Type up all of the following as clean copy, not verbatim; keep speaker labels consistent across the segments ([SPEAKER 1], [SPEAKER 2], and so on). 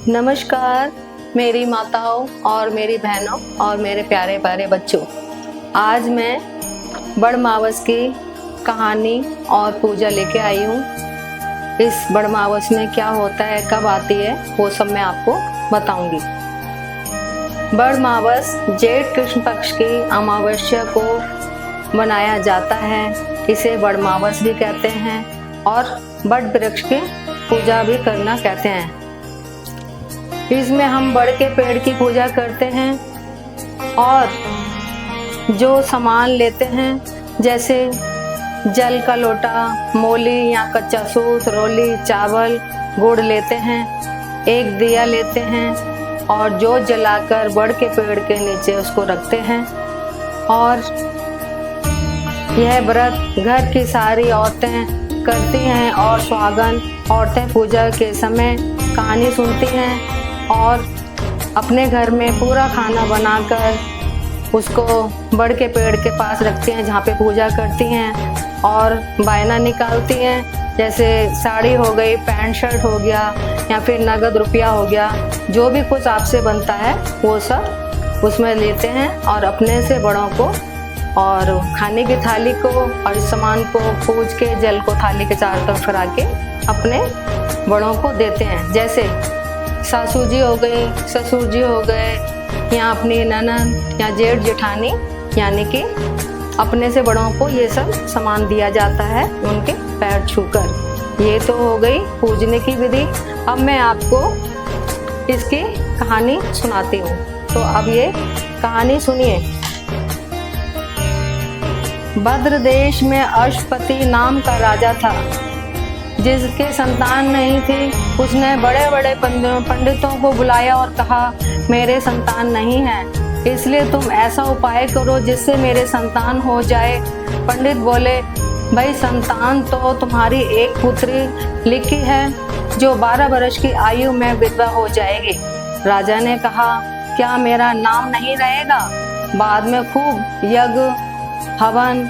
[SPEAKER 1] नमस्कार मेरी माताओं और मेरी बहनों और मेरे प्यारे प्यारे बच्चों। आज मैं बड़मावस की कहानी और पूजा लेके आई हूँ। इस बड़मावस में क्या होता है, कब आती है, वो सब मैं आपको बताऊंगी। बड़मावस जेठ कृष्ण पक्ष की अमावस्या को मनाया जाता है। इसे बड़मावस भी कहते हैं और बड़ वृक्ष की पूजा भी करना कहते हैं। इसमें हम बड़ के पेड़ की पूजा करते हैं और जो सामान लेते हैं जैसे जल का लोटा, मोली या कच्चा सूत, रोली, चावल, गुड़ लेते हैं, एक दिया लेते हैं और जोत जलाकर बड़ के पेड़ के नीचे उसको रखते हैं। और यह व्रत घर की सारी औरतें करती हैं और सुहागन औरतें पूजा के समय कहानी सुनती हैं और अपने घर में पूरा खाना बनाकर उसको बड़ के पेड़ के पास रखती हैं जहाँ पे पूजा करती हैं और बायना निकालती हैं। जैसे साड़ी हो गई, पैंट शर्ट हो गया या फिर नगद रुपया हो गया, जो भी कुछ आपसे बनता है वो सब उसमें लेते हैं और अपने से बड़ों को और खाने की थाली को और इस सामान को पूज के जल को थाली के चारों तरफ फिरा के अपने बड़ों को देते हैं। जैसे सासू जी हो गई, ससुर जी हो गए या अपनी ननद या जेठ जेठानी, यानी कि अपने से बड़ों को ये सब सामान दिया जाता है उनके पैर छूकर। ये तो हो गई पूजने की विधि। अब मैं आपको इसकी कहानी सुनाती हूँ, तो अब ये कहानी सुनिए। भद्र देश में अश्वपति नाम का राजा था जिसके संतान नहीं थी। उसने बड़े बड़े पंडितों को बुलाया और कहा, मेरे संतान नहीं है, इसलिए तुम ऐसा उपाय करो जिससे मेरे संतान हो जाए। पंडित बोले, भाई संतान तो तुम्हारी एक पुत्री लिखी है जो 12 वर्ष की आयु में विधवा हो जाएगी। राजा ने कहा, क्या मेरा नाम नहीं रहेगा? बाद में खूब यज्ञ, हवन,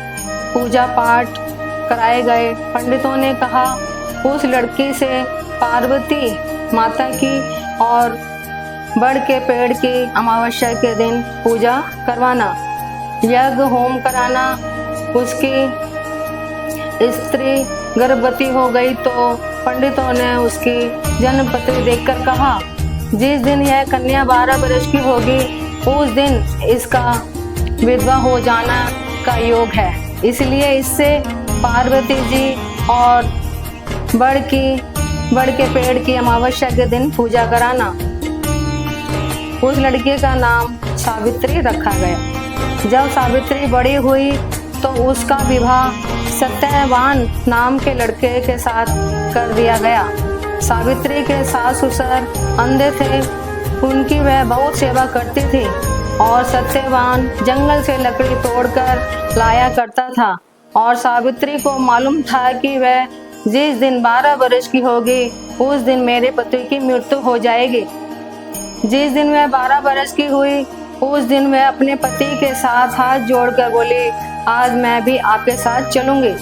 [SPEAKER 1] पूजा पाठ कराए गए। पंडितों ने कहा, उस लड़की से पार्वती माता की और बड़ के पेड़ की अमावस्या के दिन पूजा करवाना, यज्ञ होम कराना। उसकी स्त्री गर्भवती हो गई तो पंडितों ने उसकी जन्मपत्री देखकर कहा, जिस दिन यह कन्या 12 वर्ष की होगी उस दिन इसका विधवा हो जाना का योग है, इसलिए इससे पार्वती जी और बड़ के पेड़ की अमावस्या के दिन पूजा कराना। उस लड़की का नाम सावित्री रखा गया। जब सावित्री बड़ी हुई तो उसका विवाह सत्यवान नाम के लड़के के साथ कर दिया गया। सावित्री के सास ससुर अंधे थे, उनकी वह बहुत सेवा करती थी और सत्यवान जंगल से लकड़ी तोड़कर लाया करता था। और सावित्री को मालूम था कि वह जिस दिन 12 वर्ष की होगी उस दिन मेरे पति की मृत्यु हो जाएगी। जिस दिन वह 12 वर्ष की हुई उस दिन वह अपने पति के साथ हाथ जोड़कर बोली, आज मैं भी आपके साथ चलूंगी।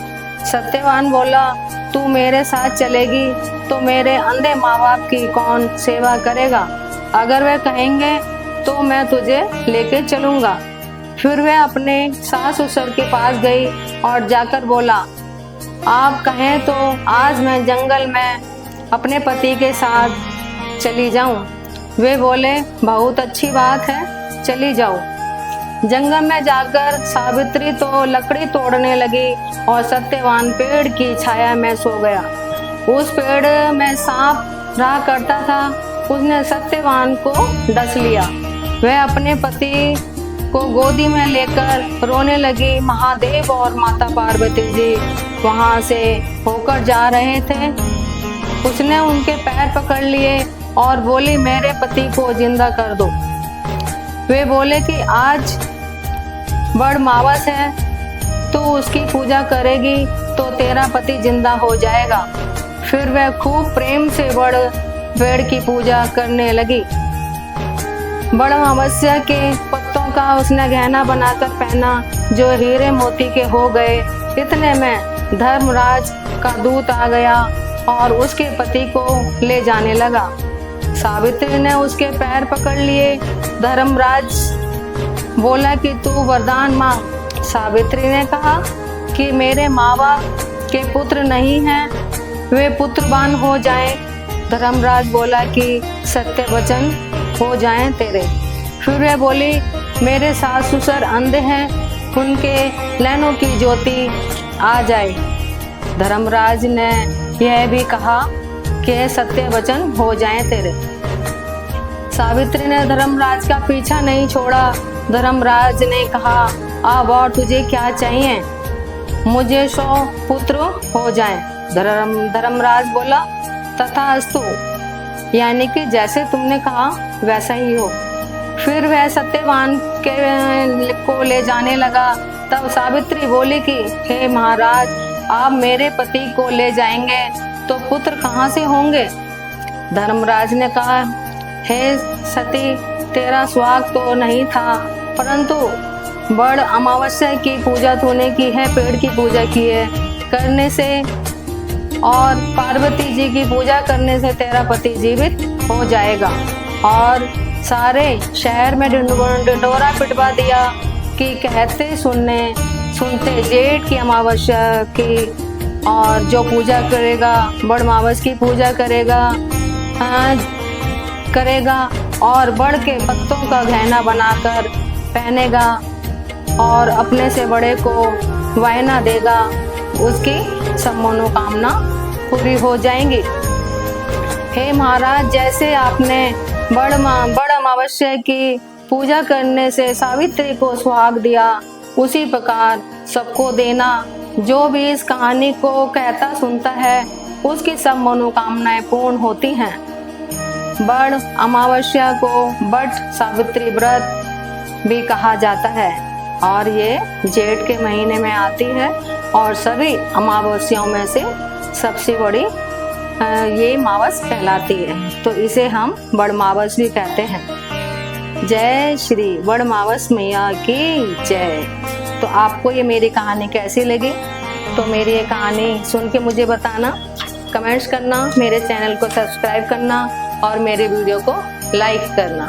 [SPEAKER 1] सत्यवान बोला, तू मेरे साथ चलेगी तो मेरे अंधे माँ बाप की कौन सेवा करेगा? अगर वह कहेंगे तो मैं तुझे लेके चलूंगा। फिर वह अपने सास ससुर के पास गई और जाकर बोला, आप कहें तो आज मैं जंगल में अपने पति के साथ चली जाऊं। वे बोले, बहुत अच्छी बात है, चली जाओ। जंगल में जाकर सावित्री तो लकड़ी तोड़ने लगी और सत्यवान पेड़ की छाया में सो गया। उस पेड़ में सांप रहा करता था, उसने सत्यवान को डस लिया। वह अपने पति को गोदी में लेकर रोने लगी। महादेव और माता पार्वती जी वहां से होकर जा रहे थे। उसने उनके पैर पकड़ लिए और बोली, मेरे पति को जिंदा कर दो। वे बोले कि आज बड़मावस है, तू उसकी पूजा करेगी तो तेरा पति जिंदा हो जाएगा। फिर वह खूब प्रेम से बड़ पेड़ की पूजा करने लगी। बड़ अमावस्या के पत्तों का उसने गहना बनाकर पहना जो हीरे मोती के हो गए। इतने में धर्मराज का दूत आ गया और उसके पति को ले जाने लगा। सावित्री ने उसके पैर पकड़ लिए। धर्मराज बोला कि तू वरदान मांग। सावित्री ने कहा कि मेरे माँ बाप के पुत्र नहीं हैं, वे पुत्रवान हो जाएं। धर्मराज बोला कि सत्य वचन हो जाएं तेरे। फिर वह बोली, मेरे सास ससुर अंधे हैं, उनके नैनों की ज्योति आ जाए। धर्मराज ने यह भी कहा कि सत्य वचन हो जाएं तेरे। सावित्री ने धर्मराज का पीछा नहीं छोड़ा। धर्मराज ने कहा, अब और तुझे क्या चाहिए? मुझे 100 पुत्र हो जाएं। धर्मराज बोला, तथास्तु, यानी कि जैसे तुमने कहा वैसा ही हो। फिर वह सत्यवान को ले जाने लगा। तब सावित्री बोली कि हे महाराज, आप मेरे पति को ले जाएंगे तो पुत्र कहाँ से होंगे? धर्मराज ने कहा, हे सती, तेरा स्वाग तो नहीं था, परंतु बड़ अमावस्या की पूजा तूने की है, पेड़ की पूजा की है करने से, और पार्वती जी की पूजा करने से तेरा पति जीवित हो जाएगा। और सारे शहर में ढिंढोरा पिटवा दिया कि कहते सुनते जेठ की अमावस्या की, और जो पूजा करेगा बड़ अमावस की पूजा करेगा और बड़ के पत्तों का गहना बनाकर पहनेगा और अपने से बड़े को वायना देगा, उसकी सब मनोकामना पूरी हो जाएंगी। हे महाराज, जैसे आपने बड़ अमावस्या की पूजा करने से सावित्री को सुहाग दिया, उसी प्रकार सबको देना। जो भी इस कहानी को कहता सुनता है, उसकी सब मनोकामनाएं पूर्ण होती हैं। बड़ अमावस्या को बट सावित्री व्रत भी कहा जाता है और ये जेठ के महीने में आती है और सभी अमावस्याओं में से सबसे बड़ी ये अमावस कहलाती है, तो इसे हम बड़ अमावस भी कहते हैं। जय श्री बड़ अमावस मैया की जय। तो आपको ये मेरी कहानी कैसी लगी? तो मेरी ये कहानी सुन के मुझे बताना, कमेंट्स करना, मेरे चैनल को सब्सक्राइब करना और मेरे वीडियो को लाइक करना।